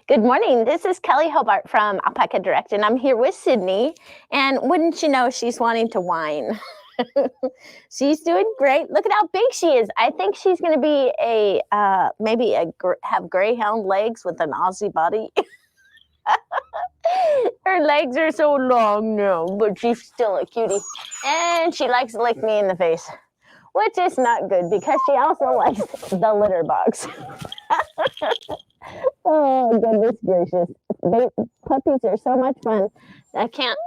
Good morning. This is Kelly Hobart from Alpaca Direct, and I'm here with Sydney. And wouldn't you know, she's wanting to whine. She's doing great. Look at how big she is. I think she's going to be have greyhound legs with an Aussie body. Her legs are so long now, but she's still a cutie. And she likes to lick me in the face, which is not good because she also likes the litter box. Oh, goodness gracious. Puppies are so much fun. I can't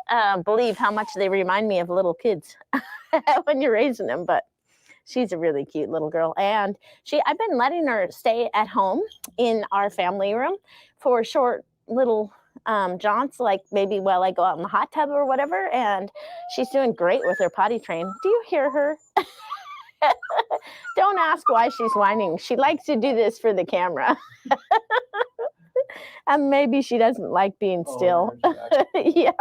believe how much they remind me of little kids when you're raising them, but she's a really cute little girl. And I've been letting her stay at home in our family room for short little jaunts, like maybe while I go out in the hot tub or whatever. And she's doing great with her potty train. Do you hear her? Don't ask why she's whining. She likes to do this for the camera. And maybe she doesn't like being still. Yeah.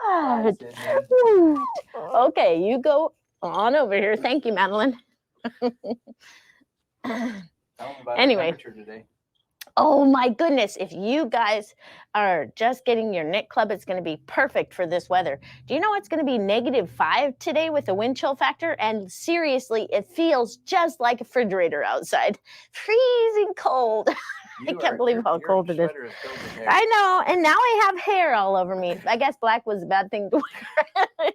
What? Okay, you go on over here. Thank you, Madeline. Anyway. Today. Oh my goodness, if you guys are just getting your knit club, it's going to be perfect for this weather. Do you know it's going to be -5 today with a wind chill factor? And seriously, it feels just like a refrigerator outside. Freezing cold. I can't believe how cold it is. I know, and now I have hair all over me. I guess black was a bad thing to wear.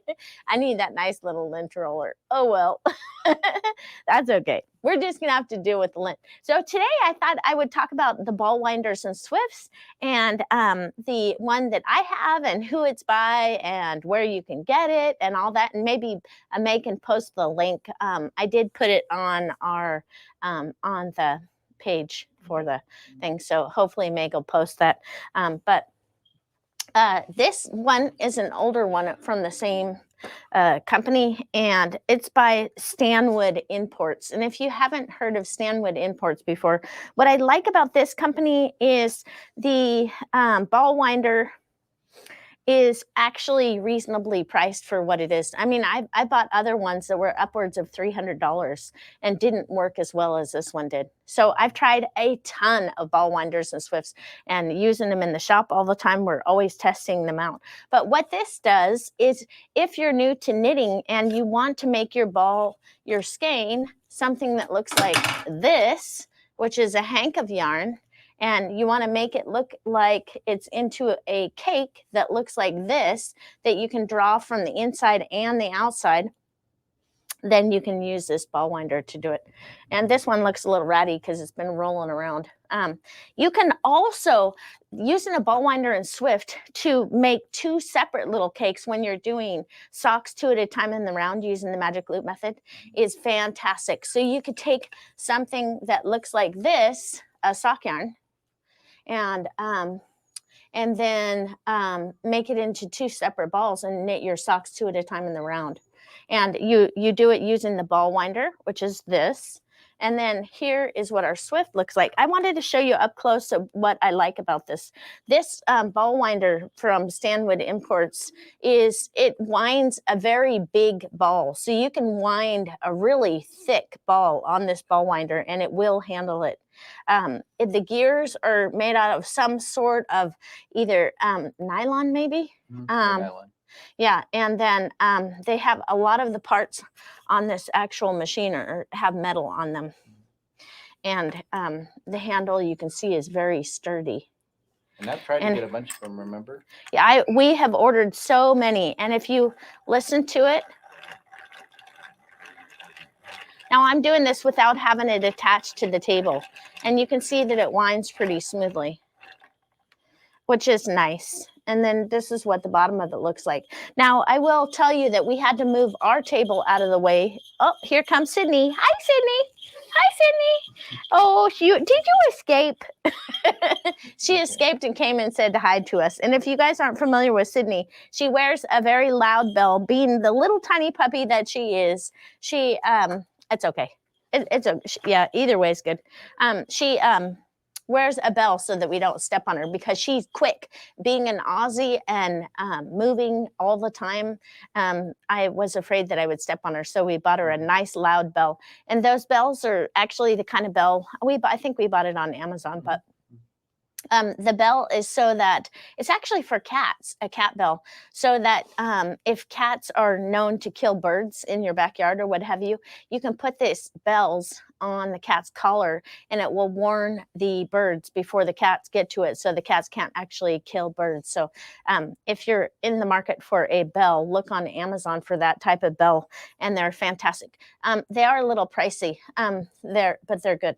I need that nice little lint roller. Oh well, that's okay. We're just gonna have to deal with the lint. So today I thought I would talk about the ball winders and swifts, and the one that I have and who it's by and where you can get it and all that, and maybe May can post the link. I did put it on our on the page for the thing, so hopefully Meg will post that. But this one is an older one from the same company, and it's by Stanwood Imports. And if you haven't heard of Stanwood Imports before, what I like about this company is the ball winder is actually reasonably priced for what it is. I mean, I bought other ones that were upwards of $300 and didn't work as well as this one did. So I've tried a ton of ball winders and swifts and using them in the shop all the time. We're always testing them out. But what this does is, if you're new to knitting and you want to make your skein, something that looks like this, which is a hank of yarn, and you want to make it look like it's into a cake that looks like this, that you can draw from the inside and the outside, then you can use this ball winder to do it. And this one looks a little ratty because it's been rolling around. You can also, using a ball winder and swift, to make 2 separate little cakes when you're doing socks 2 at a time in the round using the magic loop method is fantastic. So you could take something that looks like this, a sock yarn, and then make it into 2 separate balls and knit your socks 2 at a time in the round. And you do it using the ball winder, which is this. And then here is what our swift looks like. I wanted to show you up close of what I like about this. This ball winder from Stanwood Imports it winds a very big ball. So you can wind a really thick ball on this ball winder and it will handle it. The gears are made out of some sort of either nylon, maybe. Nylon. Yeah, and then they have a lot of the parts on this actual machine have metal on them. And the handle, you can see, is very sturdy. And I've tried to get a bunch of them, remember? Yeah, we have ordered so many. And if you listen to it, now I'm doing this without having it attached to the table. And you can see that it winds pretty smoothly, which is nice. And then this is what the bottom of it looks like. Now, I will tell you that we had to move our table out of the way. Oh, here comes Sydney. Hi, Sydney. Hi, Sydney. Oh, did you escape? She escaped and came and said hi to us. And if you guys aren't familiar with Sydney, she wears a very loud bell. Being the little tiny puppy that she is, it's okay. Yeah, either way is good. She wears a bell so that we don't step on her because she's quick. Being an Aussie and moving all the time, I was afraid that I would step on her. So we bought her a nice loud bell. And those bells are actually the kind of bell, I think we bought it on Amazon, but The bell is so that it's actually for cats, a cat bell, so that if cats are known to kill birds in your backyard or what have you, you can put these bells on the cat's collar and it will warn the birds before the cats get to it so the cats can't actually kill birds. So if you're in the market for a bell, look on Amazon for that type of bell and they're fantastic. They are a little pricey, but they're good.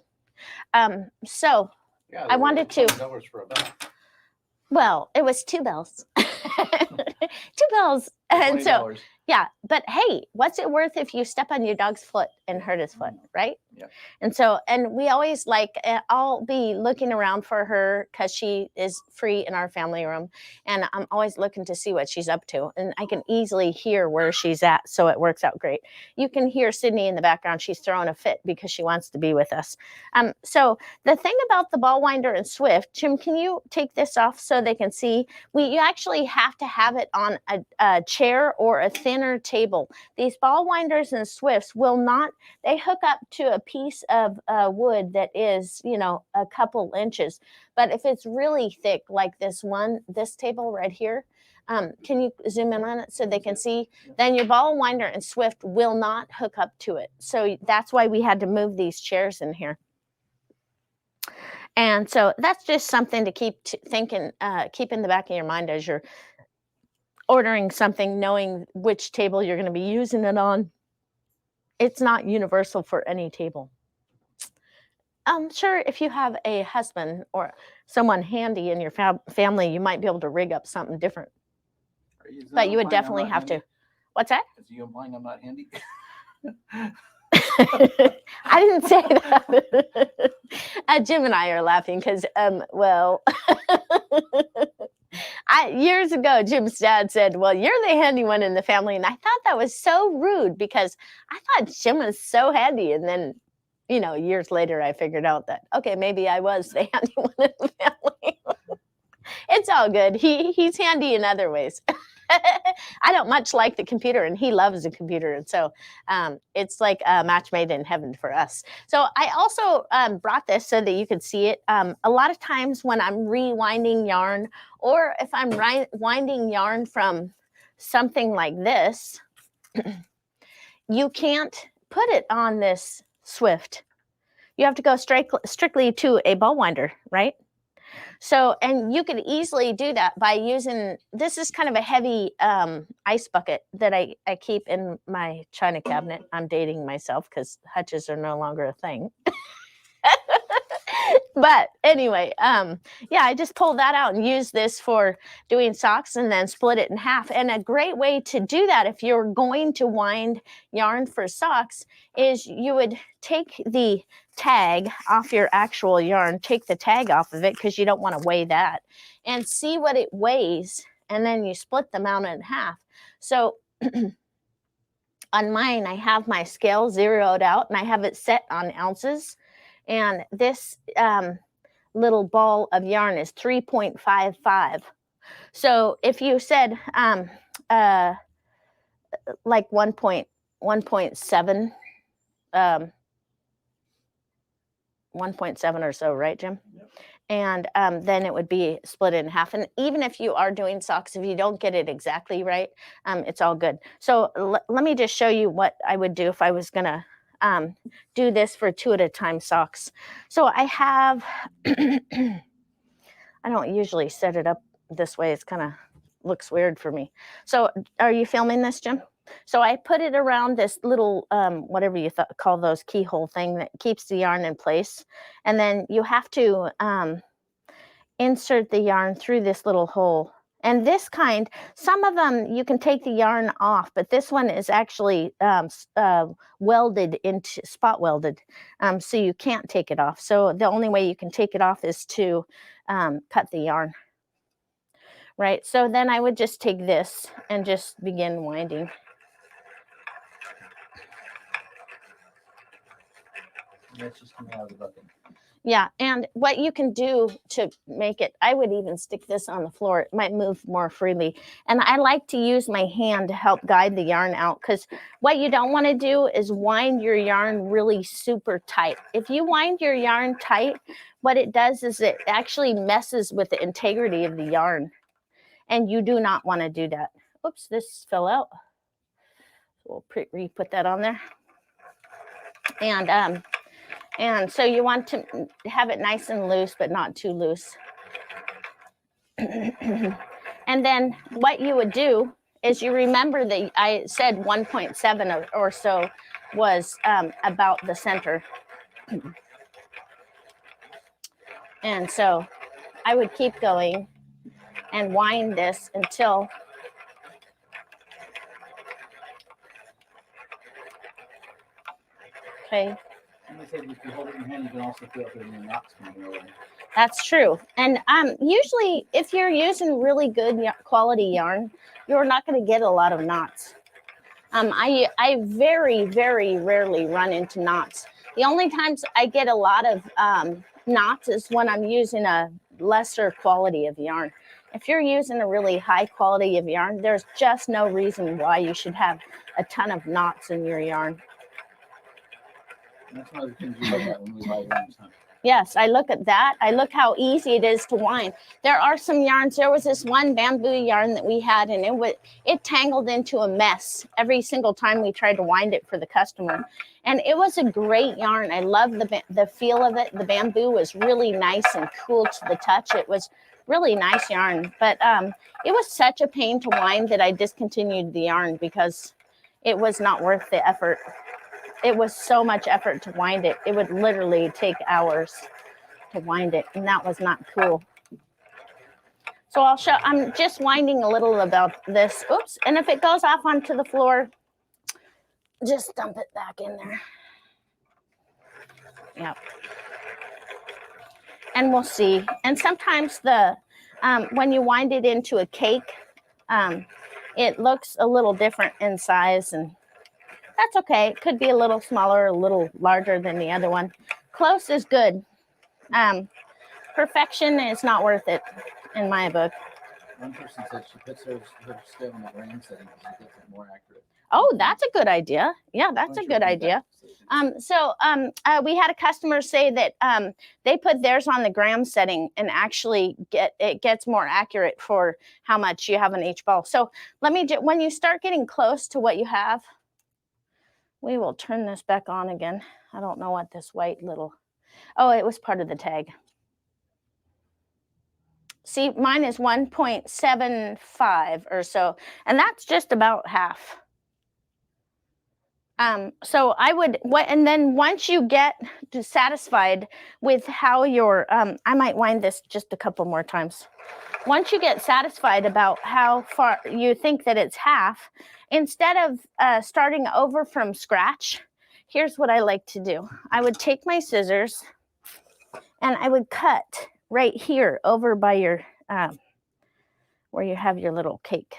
So Yeah, I wanted to. $20 for a bell. Well, it was 2 bells. 2 bells. And so, $20. yeah, but hey, what's it worth if you step on your dog's foot and hurt his foot, right? Yeah. And so, and we always like, I'll be looking around for her because she is free in our family room. And I'm always looking to see what she's up to. And I can easily hear where she's at. So it works out great. You can hear Sydney in the background. She's throwing a fit because she wants to be with us. So the thing about the ball winder and Swift, Jim, can you take this off so they can see? You actually have to have it on a chair or a thinner table. These ball winders and Swifts will not, they hook up to a piece of wood that is, a couple inches. But if it's really thick, like this table right here, can you zoom in on it so they can see? Then your ball winder and Swift will not hook up to it. So that's why we had to move these chairs in here. And so that's just something to keep keep in the back of your mind as you're ordering something, knowing which table you're going to be using it on. It's not universal for any table. Sure, if you have a husband or someone handy in your family, you might be able to rig up something different. But you would definitely have to. What's that? Is you implying I'm not handy? I didn't say that. Jim and I are laughing because, years ago, Jim's dad said, well, you're the handy one in the family. And I thought that was so rude because I thought Jim was so handy. And then, years later, I figured out that, okay, maybe I was the handy one in the family. It's all good. He's handy in other ways. I don't much like the computer, and he loves the computer. And so it's like a match made in heaven for us. So I also brought this so that you could see it. A lot of times when I'm rewinding yarn, or if I'm winding yarn from something like this, you can't put it on this Swift. You have to go strictly to a ball winder, right? So, and you could easily do that by using, this is kind of a heavy ice bucket that I keep in my china cabinet. I'm dating myself because hutches are no longer a thing. But anyway, yeah, I just pull that out and use this for doing socks and then split it in half. And a great way to do that if you're going to wind yarn for socks is you would take the tag off your actual yarn, take the tag off of it because you don't want to weigh that, and see what it weighs, and then you split them out in half. So on mine, I have my scale zeroed out and I have it set on ounces. And this little ball of yarn is 3.55. So if you said like 1.7, 1.7 or so, right, Jim? Yep. And then it would be split in half. And even if you are doing socks, if you don't get it exactly right, it's all good. So let me just show you what I would do if I was going to do this for 2 at a time socks. So I have, I don't usually set it up this way. It's kind of looks weird for me. So are you filming this, Jim? So I put it around this little, whatever you call those, keyhole thing that keeps the yarn in place. And then you have to insert the yarn through this little hole. And this kind, some of them you can take the yarn off, but this one is actually welded into, spot welded, so you can't take it off. So the only way you can take it off is to cut the yarn. Right, so then I would just take this and just begin winding. That's just coming out of the bucket. Yeah, and what you can do to make it, I would even stick this on the floor. It might move more freely. And I like to use my hand to help guide the yarn out, because what you don't want to do is wind your yarn really super tight. If you wind your yarn tight, what it does is it actually messes with the integrity of the yarn. And you do not want to do that. Oops, this fell out. We'll re-put that on there. And so you want to have it nice and loose, but not too loose. And then what you would do is, you remember that I said 1.7 or so was about the center. And so I would keep going and wind this until okay. If you hold it in your hand, you can also feel if there's any knots coming your way. That's true. And usually if you're using really good quality yarn, you're not going to get a lot of knots. I very, very rarely run into knots. The only times I get a lot of knots is when I'm using a lesser quality of yarn. If you're using a really high quality of yarn, there's just no reason why you should have a ton of knots in your yarn. That's one of the things we look at when we buy yarns, huh? Yes, I look at that. I look how easy it is to wind. There are some yarns. There was this one bamboo yarn that we had, and it tangled into a mess every single time we tried to wind it for the customer. And it was a great yarn. I love the feel of it. The bamboo was really nice and cool to the touch. It was really nice yarn, but it was such a pain to wind that I discontinued the yarn because it was not worth the effort. It was so much effort to wind it. It would literally take hours to wind it, and that was not cool. So I'm just winding a little about this. Oops, and if it goes off onto the floor, just dump it back in there. Yep. And we'll see. And sometimes when you wind it into a cake, it looks a little different in size, and that's okay. It could be a little smaller, a little larger than the other one. Close is good. Perfection is not worth it, in my book. One person said she puts her scale in the gram setting because it gets it more accurate. Oh, that's a good idea. Yeah, that's a good idea. We had a customer say that they put theirs on the gram setting, and actually it gets more accurate for how much you have in each ball. So when you start getting close to what you have, we will turn this back on again. I don't know what this white little, oh, it was part of the tag. See, mine is 1.75 or so, and that's just about half. So I would, and then once you get satisfied with how your, I might wind this just a couple more times. Once you get satisfied about how far you think that it's half, instead of starting over from scratch, here's what I like to do. I would take my scissors and I would cut right here over by your, where you have your little cake.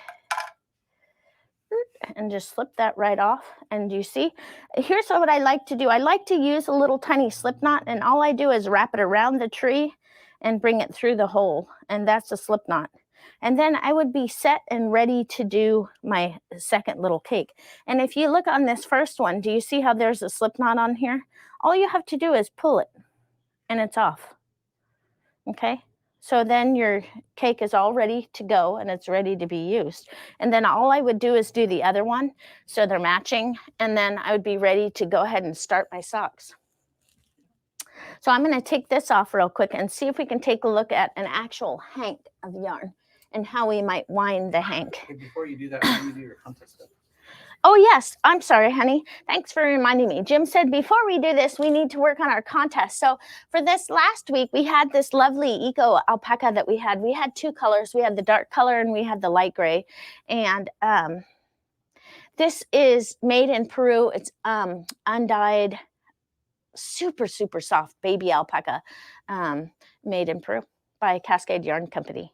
And just slip that right off. And you see, here's what I like to do. I like to use a little tiny slip knot, and all I do is wrap it around the tree and bring it through the hole, and that's a slip knot. And then I would be set and ready to do my second little cake. And if you look on this first one, do you see how there's a slip knot on here? All you have to do is pull it, and it's off. Okay? So then your cake is all ready to go, and it's ready to be used. And then all I would do is do the other one, so they're matching, and then I would be ready to go ahead and start my socks. So I'm going to take this off real quick and see if we can take a look at an actual hank of yarn and how we might wind the hank. Hey, before you do that, how do you do your contest stuff? Oh, yes. I'm sorry, honey. Thanks for reminding me. Jim said before we do this, we need to work on our contest. So for this last week, we had this lovely eco alpaca that we had. We had two colors. We had the dark color and we had the light gray. And this is made in Peru. It's undyed, super, super soft baby alpaca made in Peru by Cascade Yarn Company.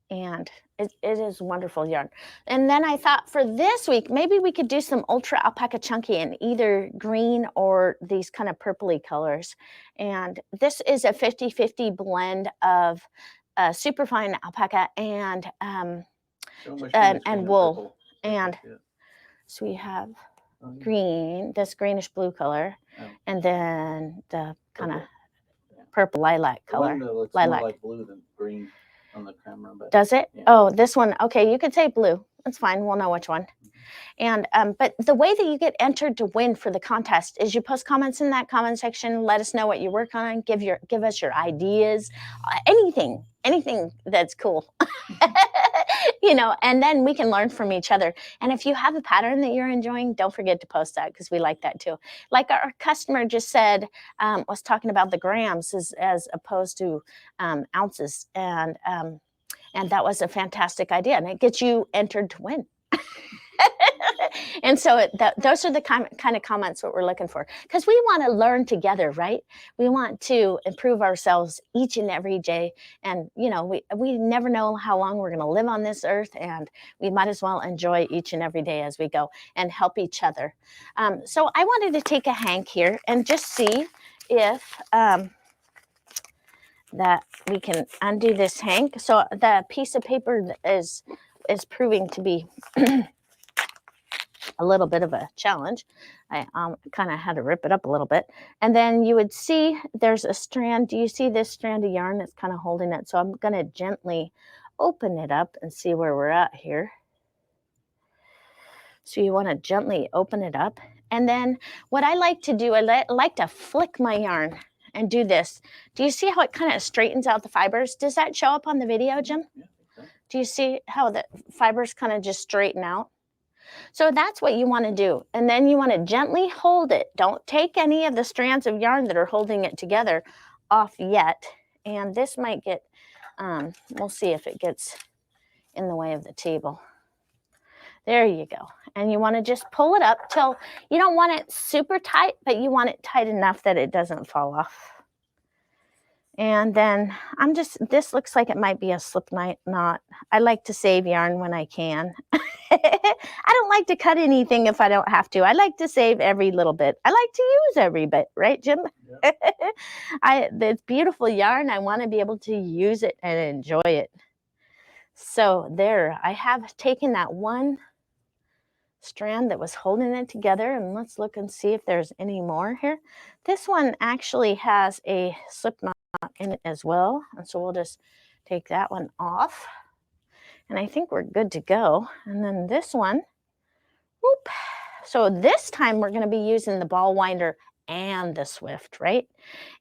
And It is wonderful yarn. And then I thought for this week, maybe we could do some Ultra Alpaca Chunky in either green or these kind of purpley colors. And this is a 50-50 blend of superfine alpaca and wool. And so we have green, this greenish blue color, and then the kind of purple lilac color. Looks lilac. more like blue than green on the camera. But does it? Yeah. Oh, this one. Okay, you could say blue. That's fine. We'll know which one. And but the way that you get entered to win for the contest is you post comments in that comment section. Let us know what you work on. Give us your ideas, anything that's cool. And then we can learn from each other. And if you have a pattern that you're enjoying, don't forget to post that, because we like that too. Like our customer just said, was talking about the grams as opposed to ounces, and that was a fantastic idea, and it gets you entered to win. And so those are the kind of comments what we're looking for, because we want to learn together, right? We want to improve ourselves each and every day. And, we never know how long we're going to live on this earth, and we might as well enjoy each and every day as we go and help each other. So I wanted to take a hank here and just see if that we can undo this hank. So the piece of paper is proving to be a little bit of a challenge. I kind of had to rip it up a little bit. And then you would see there's a strand. Do you see this strand of yarn that's kind of holding it? So I'm going to gently open it up and see where we're at here. So you want to gently open it up. And then what I like to do, I like to flick my yarn and do this. Do you see how it kind of straightens out the fibers? Does that show up on the video, Jim? Yeah. Do you see how the fibers kind of just straighten out? So that's what you want to do. And then you want to gently hold it. Don't take any of the strands of yarn that are holding it together off yet. And this might get, we'll see if it gets in the way of the table. There you go. And you want to just pull it up till you don't want it super tight, but you want it tight enough that it doesn't fall off. And then this looks like it might be a slip knot. I like to save yarn when I can. I don't like to cut anything if I don't have to. I like to save every little bit. I like to use every bit, right, Jim? Yeah. It's beautiful yarn. I want to be able to use it and enjoy it. So there, I have taken that one strand that was holding it together, and let's look and see if there's any more here. This one actually has a slip knot in it as well, and so we'll just take that one off, and I think we're good to go. And then this one, whoop. So this time we're going to be using the ball winder and the Swift, right?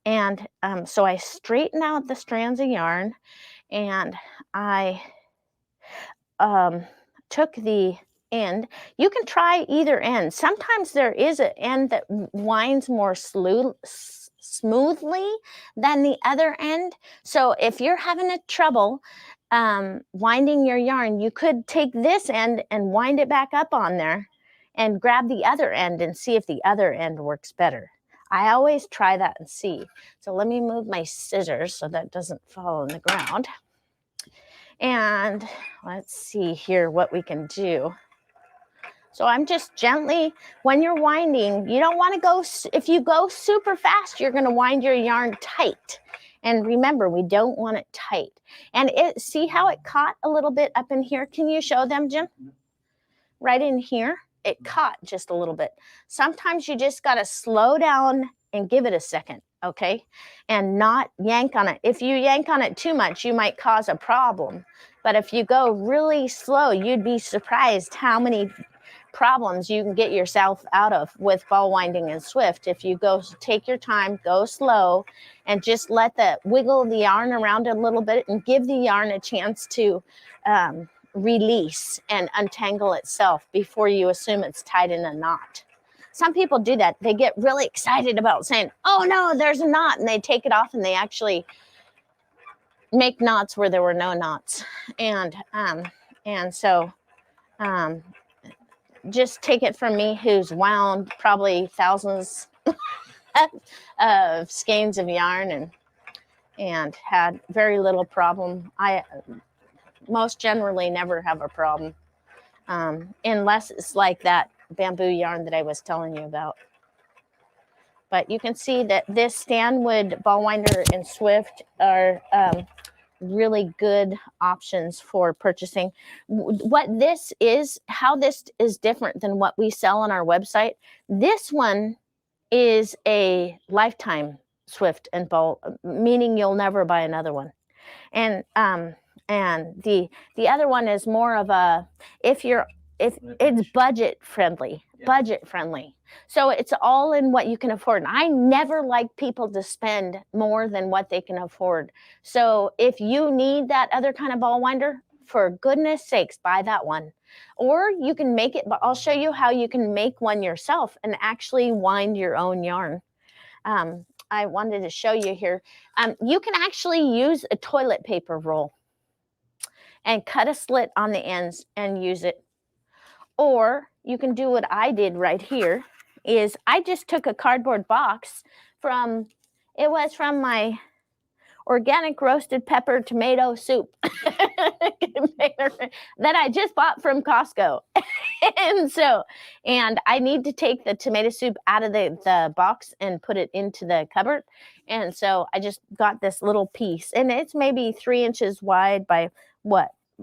And so I straighten out the strands of yarn, and I took the end. You can try either end. Sometimes there is an end that winds more smoothly than the other end. So if you're having a trouble winding your yarn, you could take this end and wind it back up on there and grab the other end and see if the other end works better. I always try that and see. So let me move my scissors so that doesn't fall on the ground. And let's see here what we can do. So I'm just gently, when you're winding, you don't want to go, if you go super fast, you're going to wind your yarn tight. And remember, we don't want it tight. And see how it caught a little bit up in here? Can you show them, Jim? Right in here, it caught just a little bit. Sometimes you just got to slow down and give it a second, okay? And not yank on it. If you yank on it too much, you might cause a problem. But if you go really slow, you'd be surprised how many problems you can get yourself out of with ball winding and Swift. If you take your time, go slow, and just wiggle the yarn around a little bit and give the yarn a chance to release and untangle itself before you assume it's tied in a knot. Some people do that. They get really excited about saying, oh no, there's a knot, and they take it off and they actually make knots where there were no knots. And so just take it from me, who's wound probably thousands of skeins of yarn and had very little problem. most generally never have a problem, unless it's like that bamboo yarn that I was telling you about. But you can see that this Stanwood ball winder and Swift are really good options for purchasing. What this is, how this is different than what we sell on our website. This one is a lifetime Swift and ball, meaning you'll never buy another one. And the other one is more of a, if it's budget friendly. So it's all in what you can afford. And I never like people to spend more than what they can afford. So if you need that other kind of ball winder, for goodness sakes, buy that one. Or you can make it, but I'll show you how you can make one yourself and actually wind your own yarn. I wanted to show you here. You can actually use a toilet paper roll and cut a slit on the ends and use it. Or you can do what I did right here, is I just took a cardboard box from my organic roasted pepper tomato soup that I just bought from Costco. and I need to take the tomato soup out of the box and put it into the cupboard. And so I just got this little piece, and it's maybe 3 inches wide by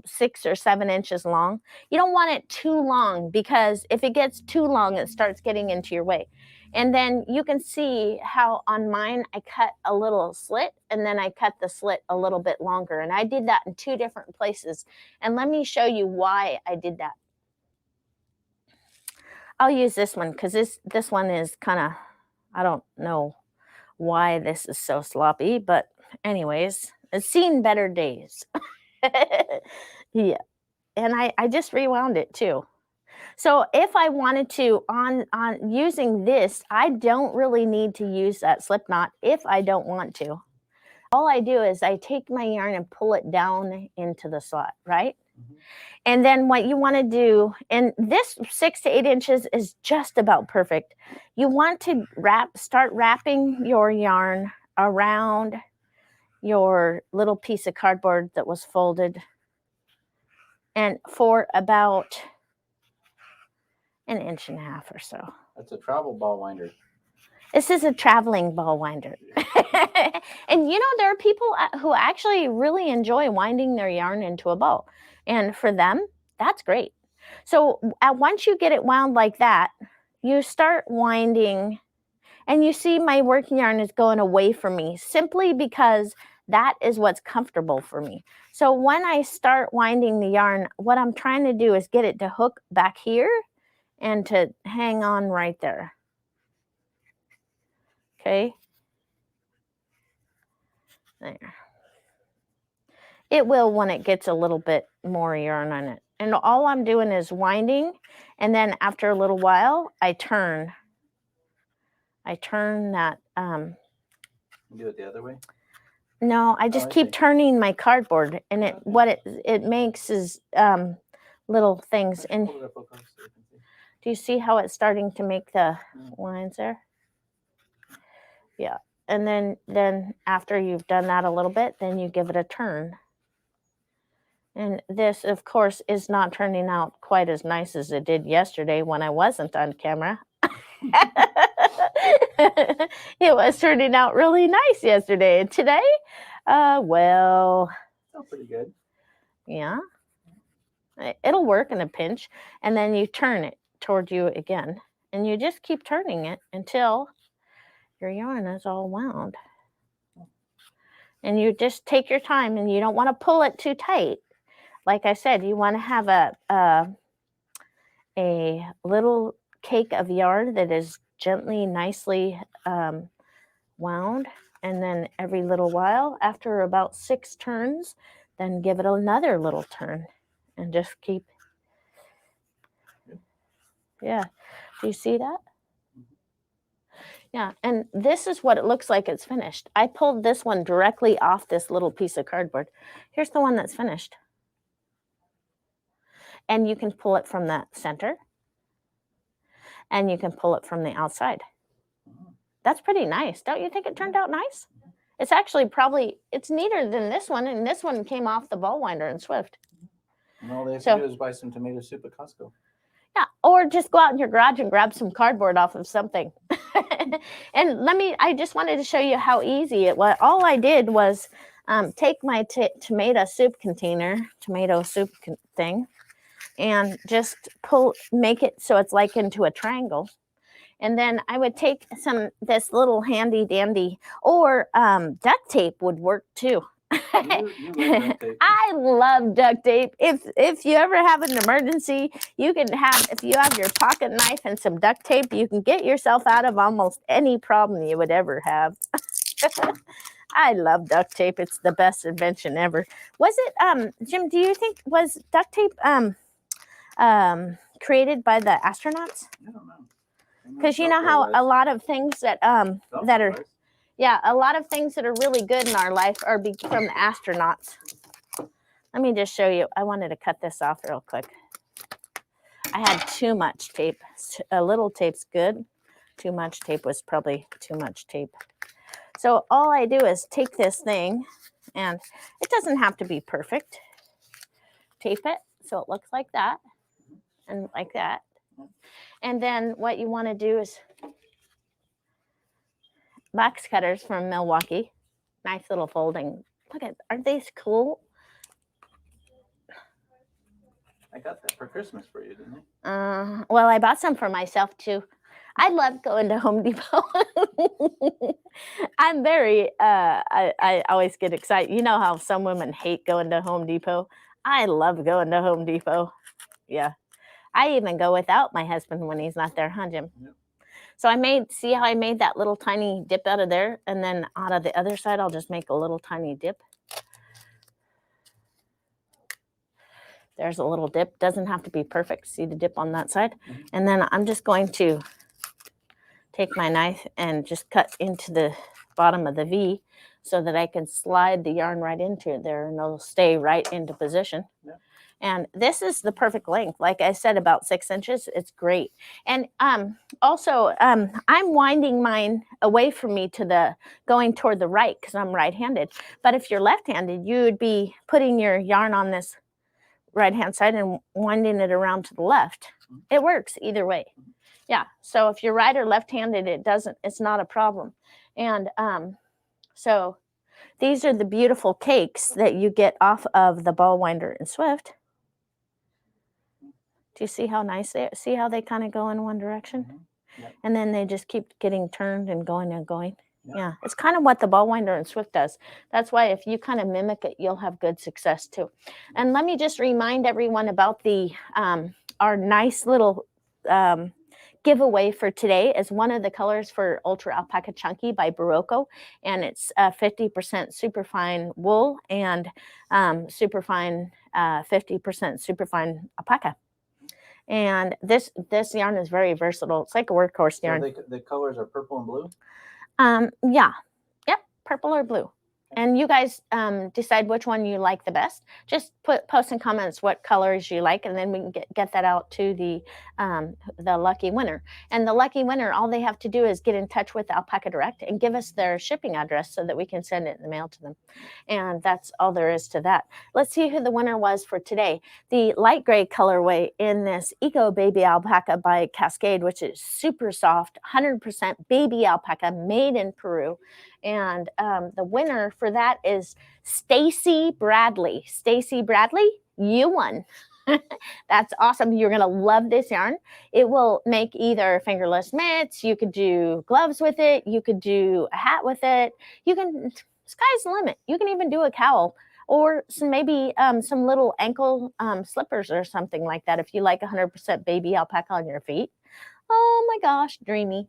6 or 7 inches long. You don't want it too long, because if it gets too long, it starts getting into your way. And then you can see how on mine, I cut a little slit, and then I cut the slit a little bit longer. And I did that in 2 different places. And let me show you why I did that. I'll use this one because this one is kind of, I don't know why this is so sloppy, but anyways, it's seen better days. Yeah. And I just rewound it too. So if I wanted to, on using this, I don't really need to use that slip knot if I don't want to. All I do is I take my yarn and pull it down into the slot, right? Mm-hmm. And then what you want to do, and this 6 to 8 inches is just about perfect. You want to start wrapping your yarn around your little piece of cardboard that was folded, and for about 1.5 inches or so. That's a travel ball winder. This is a traveling ball winder. And you know, there are people who actually really enjoy winding their yarn into a ball. And for them, that's great. So once you get it wound like that, you start winding, and you see my working yarn is going away from me simply because that is what's comfortable for me. So when I start winding the yarn, what I'm trying to do is get it to hook back here and to hang on right there. Okay. There. It will when it gets a little bit more yarn on it. And all I'm doing is winding, and then after a little while, I turn that. You do it the other way? No, I just keep turning my cardboard, and what it makes is little things. And do you see how it's starting to make the lines there? Yeah. And then after you've done that a little bit, then you give it a turn. And this, of course, is not turning out quite as nice as it did yesterday when I wasn't on camera. It was turning out really nice yesterday. And today, well. Oh, pretty good. Yeah. It'll work in a pinch. And then you turn it toward you again. And you just keep turning it until your yarn is all wound. And you just take your time, and you don't want to pull it too tight. Like I said, you want to have a little cake of yarn that is gently, nicely wound. And then every little while, after about 6 turns, then give it another little turn and just keep. Yeah. Do you see that? Yeah. And this is what it looks like it's finished. I pulled this one directly off this little piece of cardboard. Here's the one that's finished. And you can pull it from the center, and you can pull it from the outside. That's pretty nice. Don't you think it turned out nice? It's actually it's neater than this one, and this one came off the ball winder in Swift. And all they have So- to do is buy some tomato soup at Costco. Yeah, or just go out in your garage and grab some cardboard off of something. And I just wanted to show you how easy it was. All I did was take my tomato soup thing, and just make it so it's like into a triangle. And then I would take this little handy dandy, or duct tape would work too. You love duct tape. I love duct tape. If you ever have an emergency, if you have your pocket knife and some duct tape, you can get yourself out of almost any problem you would ever have. I love duct tape. It's the best invention ever. Was it, Jim, do you think, was duct tape created by the astronauts? I don't know. Because you know how a lot of things that are, yeah, a lot of things that are really good in our life are from the astronauts. Let me just show you. I wanted to cut this off real quick. I had too much tape. A little tape's good. Too much tape was probably too much tape. So all I do is take this thing, and it doesn't have to be perfect. Tape it so it looks like that and like that. And then what you want to do is box cutters from Milwaukee. Nice little folding. Look at, aren't these cool? I got that for Christmas for you, didn't Well, I bought some for myself too. I love going to Home Depot. I'm very, I always get excited. You know how some women hate going to Home Depot? I love going to Home Depot. Yeah. I even go without my husband when he's not there, huh, Jim? Yep. So see how I made that little tiny dip out of there? And then out of the other side, I'll just make a little tiny dip. There's a little dip. Doesn't have to be perfect. See the dip on that side? Mm-hmm. And then I'm just going to take my knife and just cut into the bottom of the V so that I can slide the yarn right into there, and it'll stay right into position. Yeah. And this is the perfect length. Like I said, about 6 inches. It's great. And also, I'm winding mine away from me going toward the right because I'm right-handed. But if you're left-handed, you would be putting your yarn on this right-hand side and winding it around to the left. It works either way. Yeah. So if you're right or left-handed, it's not a problem. And so these are the beautiful cakes that you get off of the ball winder in Swift. Do you see how nice see how they kind of go in one direction? Mm-hmm. Yep. And then they just keep getting turned and going and going. Yep. Yeah, it's kind of what the ball winder in Swift does. That's why if you kind of mimic it, you'll have good success too. And let me just remind everyone about our nice little giveaway for today is one of the colors for Ultra Alpaca Chunky by Barocco, and it's 50% superfine wool and superfine 50% superfine alpaca. And this yarn is very versatile. It's like a workhorse yarn. So the colors are purple and blue? Yeah. Yep, purple or blue. And you guys decide which one you like the best. Just post in comments what colors you like, and then we can get that out to the lucky winner. And the lucky winner, all they have to do is get in touch with Alpaca Direct and give us their shipping address so that we can send it in the mail to them. And that's all there is to that. Let's see who the winner was for today. The light gray colorway in this Eco Baby Alpaca by Cascade, which is super soft, 100% baby alpaca made in Peru. And the winner for that is Stacy Bradley. Stacy Bradley, you won. That's awesome. You're going to love this yarn. It will make either fingerless mitts. You could do gloves with it. You could do a hat with it. Sky's the limit. You can even do a cowl or maybe some little ankle slippers or something like that if you like 100% baby alpaca on your feet. Oh my gosh, dreamy.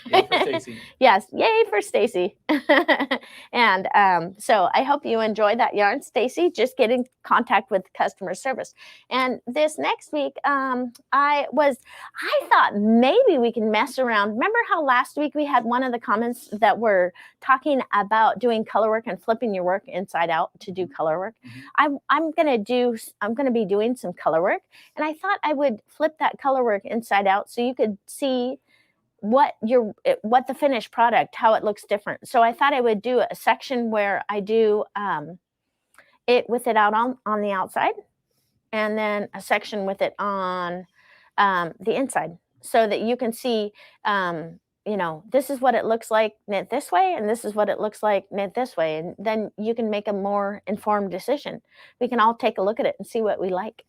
Yay for Stacy. Yes, yay for Stacy. And so I hope you enjoy that yarn, Stacy. Just get in contact with customer service. And this next week, I thought maybe we can mess around. Remember how last week we had one of the comments that were talking about doing color work and flipping your work inside out to do color work? Mm-hmm. I'm gonna be doing some color work, and I thought I would flip that color work inside out so you could see what the finished product, how it looks different. So I thought I would do a section where I do it with it out on the outside, and then a section with it on the inside so that you can see, this is what it looks like knit this way, and this is what it looks like knit this way. And then you can make a more informed decision. We can all take a look at it and see what we like.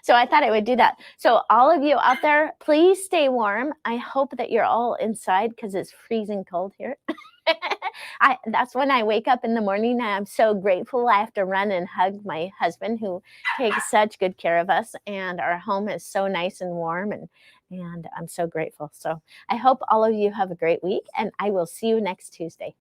So I thought I would do that. So all of you out there, please stay warm. I hope that you're all inside because it's freezing cold here. That's when I wake up in the morning. I'm so grateful. I have to run and hug my husband who takes such good care of us, and our home is so nice and warm, and I'm so grateful. So I hope all of you have a great week, and I will see you next Tuesday.